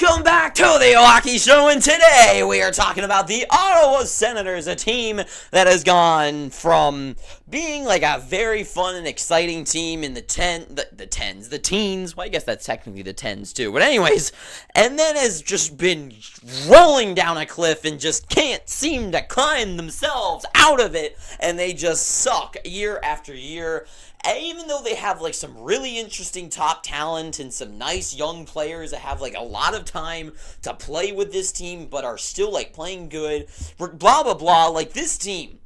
Welcome back to the Hockey Show, and today we are talking about the Ottawa Senators, a team that has gone from being like a very fun and exciting team in the teens. Well, I guess that's technically the tens too, but anyways, and then has just been rolling down a cliff and just can't seem to climb themselves out of it, and they just suck year after year. And even though they have like some really interesting top talent and some nice young players that have like a lot of time to play with this team but are still like playing good, blah blah blah, like this team,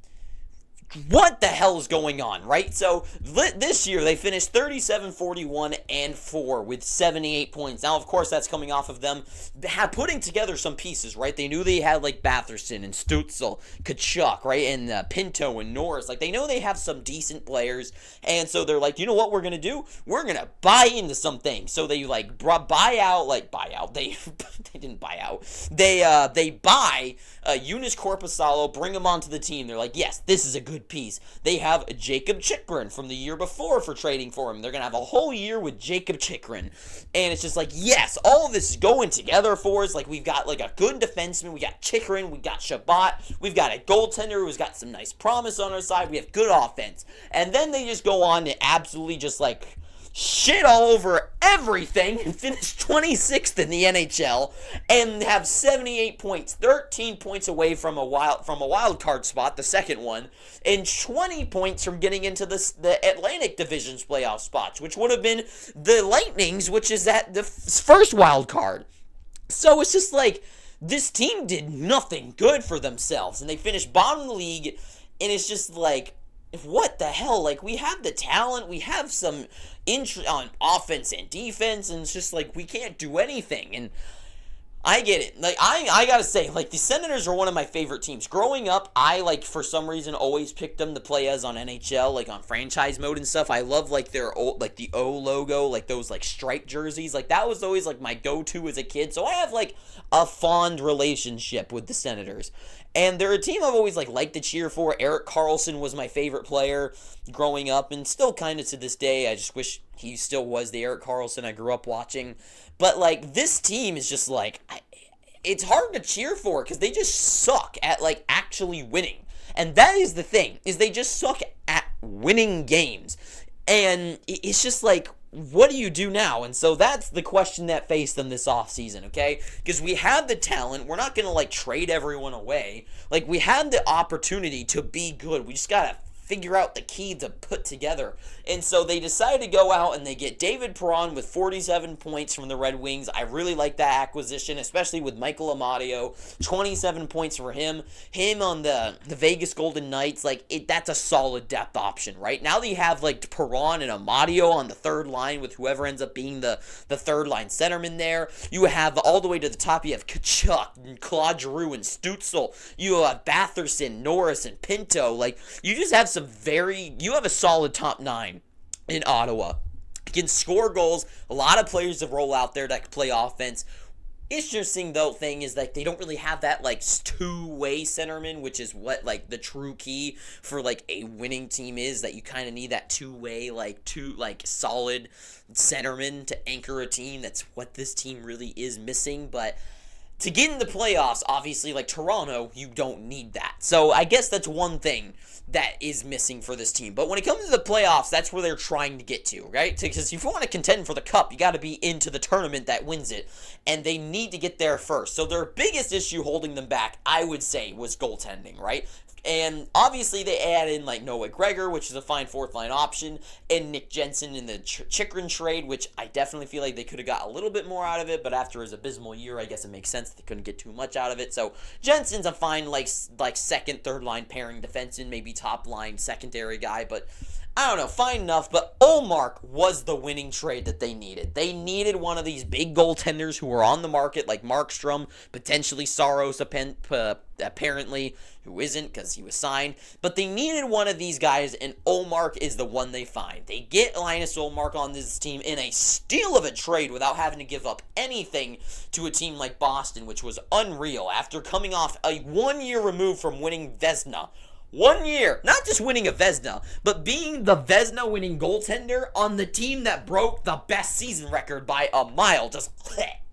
what the hell is going on, right? So this year they finished 37-41-4 with 78 points. Now, of course, that's coming off of them putting together some pieces, right? They knew they had like Batherson and Stützle, Tkachuk, right, and Pinto and Norris. Like, they know they have some decent players, and so they're like, you know what we're gonna do? We're gonna buy into some things. So they like buy out. They they didn't buy out. They buy Joonas Korpisalo, bring him onto the team. They're like, yes, this is a good piece. They have Jacob Chychrun from the year before for trading for him. They're going to have a whole year with Jacob Chychrun. And it's just like, yes, all of this is going together for us. Like, we've got like a good defenseman. We got Chychrun. We got Shabbat. We've got a goaltender who's got some nice promise on our side. We have good offense. And then they just go on to absolutely just like shit all over everything and finish 26th in the NHL and have 78 points, 13 points away from a wild card spot, the second one, and 20 points from getting into the Atlantic Division's playoff spots, which would have been the Lightning's, which is at the first wild card. So it's just like this team did nothing good for themselves, and they finished bottom of the league, and it's just like, what the hell? Like, we have the talent, we have some interest on offense and defense, and it's just like, we can't do anything. And I get it. Like, I gotta say, like, the Senators are one of my favorite teams. Growing up, I, like, for some reason, always picked them to play as on NHL, like, on franchise mode and stuff. I love, like, their old, like, the O logo, like, those, like, striped jerseys. Like, that was always, like, my go-to as a kid. So I have, like, a fond relationship with the Senators. And they're a team I've always, like, liked to cheer for. Erik Karlsson was my favorite player growing up, and still kind of to this day. I just wish he still was the Erik Karlsson I grew up watching. But, like, this team is just, like, it's hard to cheer for because they just suck at, like, actually winning. And that is the thing, is they just suck at winning games. And it's just, like, what do you do now? And so that's the question that faced them this offseason, okay? Because we have the talent. We're not going to, like, trade everyone away. Like, we had the opportunity to be good. We just got to figure out the key to put together. And so they decided to go out and they get David Perron with 47 points from the Red Wings. I really like that acquisition, especially with Michael Amadio. 27 points for him. Him on the Vegas Golden Knights, like, that's a solid depth option, right? Now that you have, like, Perron and Amadio on the third line with whoever ends up being the third line centerman there, you have all the way to the top, you have Tkachuk and Claude Giroux and Stützle. You have Batherson, Norris, and Pinto. Like, you just have you have a solid top nine in Ottawa. You can score goals. A lot of players that roll out there that can play offense. Interesting, though, thing is that they don't really have that, like, two-way centerman, which is what, like, the true key for, like, a winning team is, that you kind of need that two-way, like, solid centerman to anchor a team. That's what this team really is missing, but to get in the playoffs, obviously, like Toronto, you don't need that. So I guess that's one thing that is missing for this team. But when it comes to the playoffs, that's where they're trying to get to, right? Because if you want to contend for the cup, you got to be into the tournament that wins it. And they need to get there first. So their biggest issue holding them back, I would say, was goaltending, right? And obviously they add in like Noah Gregor, which is a fine fourth line option, and Nick Jensen in the Chychrun trade, which I definitely feel like they could have got a little bit more out of it, but after his abysmal year, I guess it makes sense they couldn't get too much out of it. So Jensen's a fine like second, third line pairing defenseman, maybe top line secondary guy, but I don't know, fine enough, but Ullmark was the winning trade that they needed. They needed one of these big goaltenders who were on the market, like Markstrom, potentially Saros, apparently, who isn't because he was signed, but they needed one of these guys, and Ullmark is the one they find. They get Linus Ullmark on this team in a steal of a trade without having to give up anything to a team like Boston, which was unreal after coming off a 1 year removed from winning Vezina. 1 year, not just winning a Vezina, but being the Vezina winning goaltender on the team that broke the best season record by a mile. Just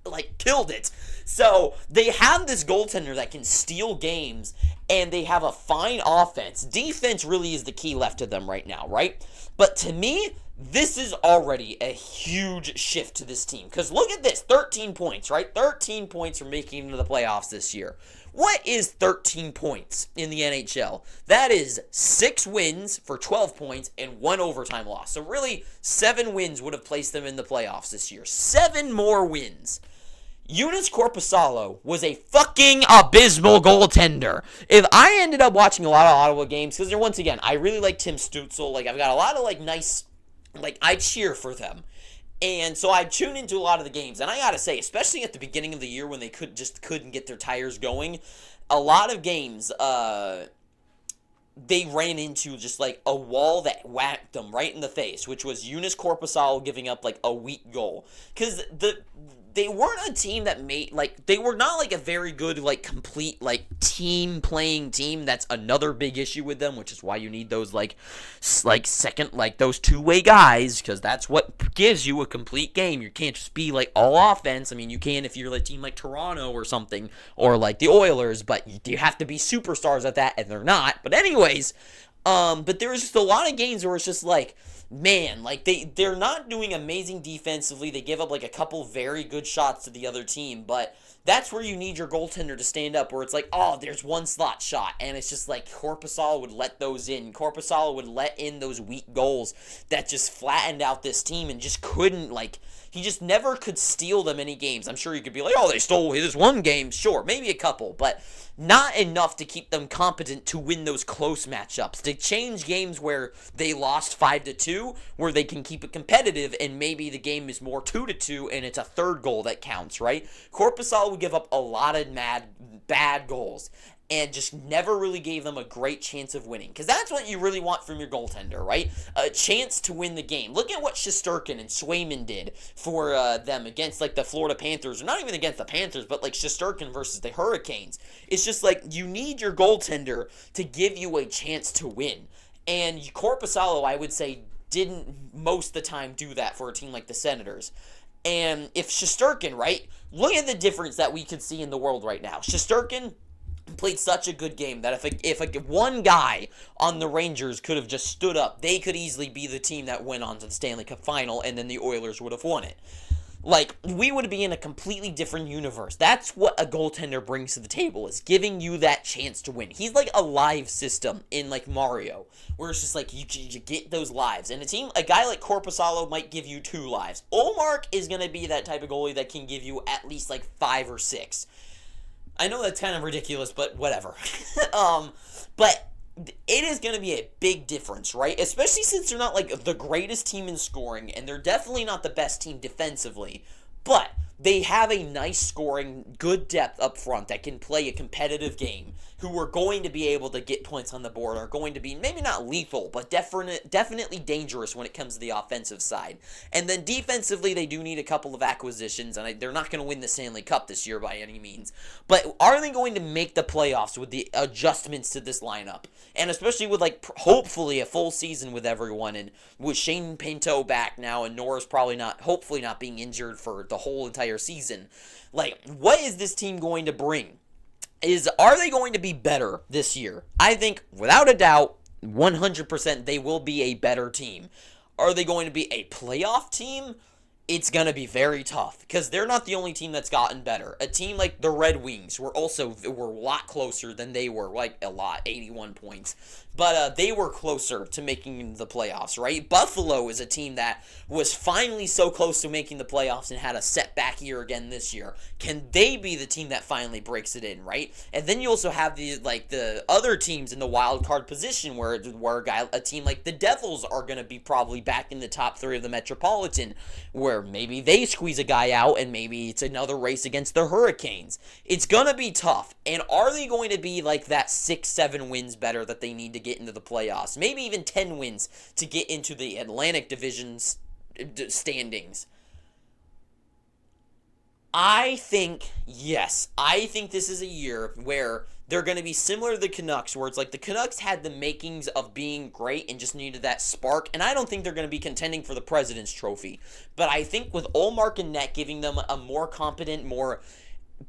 like killed it. So they have this goaltender that can steal games, and they have a fine offense. Defense really is the key left to them right now, right? But to me, this is already a huge shift to this team. Because look at this, 13 points, right? 13 points for making it into the playoffs this year. What is 13 points in the NHL? That is 6 wins for 12 points and 1 overtime loss. So really, 7 wins would have placed them in the playoffs this year. 7 more wins. Joonas Korpisalo was a fucking abysmal goaltender. If I ended up watching a lot of Ottawa games, because once again, I really like Tim Stützle. Like, I've got a lot of, nice, I cheer for them. And so I tune into a lot of the games. And I gotta say, especially at the beginning of the year when they couldn't get their tires going, a lot of games, they ran into just a wall that whacked them right in the face, which was Joonas Korpisalo giving up a weak goal. Because they weren't a team that made, they were not a very good, complete, team playing team. That's another big issue with them, which is why you need those, second, those two-way guys, because that's what gives you a complete game. You can't just be, all offense. I mean, you can if you're a team like Toronto or something, or the Oilers, but you have to be superstars at that, and they're not. But anyways, but there was just a lot of games where it's just man, they're not doing amazing defensively. They give up a couple very good shots to the other team, but that's where you need your goaltender to stand up, where it's oh, there's one slot shot, and it's just Korpisalo would let those in. Korpisalo would let in those weak goals that just flattened out this team and just couldn't, he just never could steal them any games. I'm sure you could be oh, they stole this one game. Sure, maybe a couple, but not enough to keep them competent to win those close matchups, to change games where they lost 5-2, where they can keep it competitive, and maybe the game is more 2-2, and it's a third goal that counts, right? Korpisalo would give up a lot of bad goals, and just never really gave them a great chance of winning. Because that's what you really want from your goaltender, right? A chance to win the game. Look at what Shesterkin and Swayman did for them against, the Florida Panthers. Or not even against the Panthers, but, Shesterkin versus the Hurricanes. It's just, you need your goaltender to give you a chance to win. And Korpisalo, I would say, didn't most of the time do that for a team like the Senators. And if Shesterkin, right? Look at the difference that we could see in the world right now. Shesterkin played such a good game that if one guy on the Rangers could have just stood up, they could easily be the team that went on to the Stanley Cup final, and then the Oilers would have won it. We would be in a completely different universe. That's what a goaltender brings to the table, is giving you that chance to win. He's like a live system in Mario, where it's just you get those lives. And a guy like Korpisalo might give you 2 lives. Ullmark is going to be that type of goalie that can give you at least 5 or 6. I know that's kind of ridiculous, but whatever. But it is going to be a big difference, right? Especially since they're not the greatest team in scoring, and they're definitely not the best team defensively. But they have a nice scoring, good depth up front that can play a competitive game, who are going to be able to get points on the board, are going to be maybe not lethal, but definitely dangerous when it comes to the offensive side. And then defensively, they do need a couple of acquisitions, and they're not going to win the Stanley Cup this year by any means. But are they going to make the playoffs with the adjustments to this lineup? And especially with, hopefully a full season with everyone, and with Shane Pinto back now, and Norris hopefully not being injured for the whole entire season. What is this team going to bring? Are they going to be better this year? I think, without a doubt, 100% they will be a better team. Are they going to be a playoff team? It's going to be very tough, because they're not the only team that's gotten better. A team like the Red Wings were a lot closer than they were, 81 points. But they were closer to making the playoffs, right? Buffalo is a team that was finally so close to making the playoffs and had a setback year again this year. Can they be the team that finally breaks it in, right? And then you also have the other teams in the wild card position, where a team like the Devils are going to be probably back in the top 3 of the Metropolitan, where maybe they squeeze a guy out, and maybe it's another race against the Hurricanes. It's going to be tough. And are they going to be that 6-7 wins better that they need to get into the playoffs? Maybe even 10 wins to get into the Atlantic Division's standings. I think, yes, I think this is a year where they're going to be similar to the Canucks, where it's like the Canucks had the makings of being great and just needed that spark. And I don't think they're going to be contending for the President's Trophy. But I think with Ullmark and net giving them a more competent, more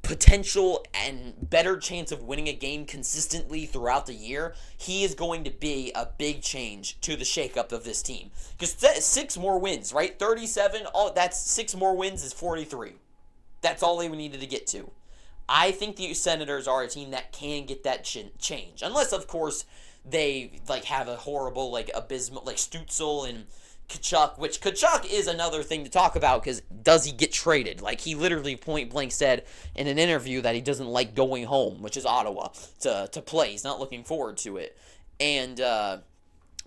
potential and better chance of winning a game consistently throughout the year, he is going to be a big change to the shakeup of this team. Because 6 more wins, right? 37, that's 6 more wins is 43. That's all they needed to get to. I think the Senators are a team that can get that change. Unless, of course, they have a horrible, abysmal, Stützle and Tkachuk, which Tkachuk is another thing to talk about, because does he get traded? He literally point blank said in an interview that he doesn't like going home, which is Ottawa, to play. He's not looking forward to it. And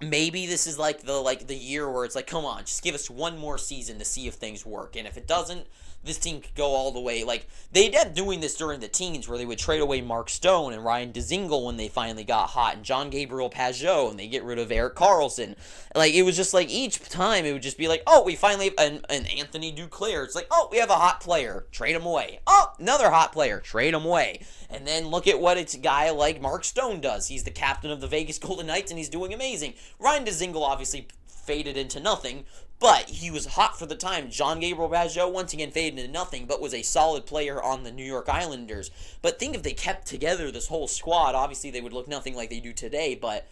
maybe this is the year where it's come on, just give us one more season to see if things work. And if it doesn't, this team could go all the way. They ended up doing this during the teens, where they would trade away Mark Stone and Ryan Dzingel when they finally got hot, and John Gabriel Pageau, and they get rid of Erik Karlsson. It was just each time it would just be oh, we finally, and Anthony Duclair, it's oh, we have a hot player, trade him away. Oh, another hot player, trade him away. And then look at what a guy like Mark Stone does. He's the captain of the Vegas Golden Knights, and he's doing amazing. Ryan Dzingel obviously faded into nothing, but he was hot for the time. John Gabriel Pageau once again faded into nothing, but was a solid player on the New York Islanders. But think if they kept together this whole squad, obviously they would look nothing like they do today, but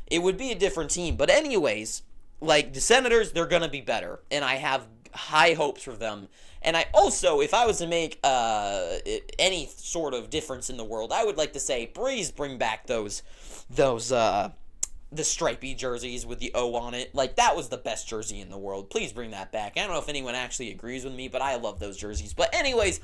it would be a different team. But anyways, the Senators, they're going to be better, and I have high hopes for them. And I also, if I was to make any sort of difference in the world, I would like to say, please bring back the stripy jerseys with the O on it. That was the best jersey in the world. Please bring that back. I don't know if anyone actually agrees with me, but I love those jerseys. But anyways,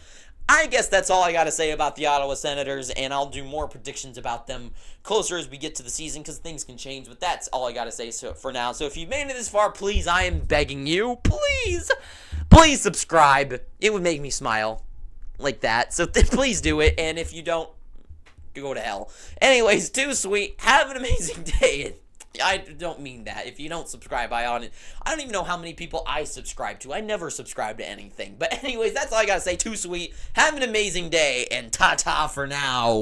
I guess that's all I got to say about the Ottawa Senators, and I'll do more predictions about them closer as we get to the season, because things can change, but that's all I got to say for now. So if you've made it this far, please, I am begging you, please subscribe. It would make me smile like that, so please do it, and if you don't, go to hell. Anyways, too sweet. Have an amazing day. I don't mean that. If you don't subscribe, I don't even know how many people I subscribe to. I never subscribe to anything. But anyways, that's all I gotta say. Too sweet. Have an amazing day, and ta-ta for now.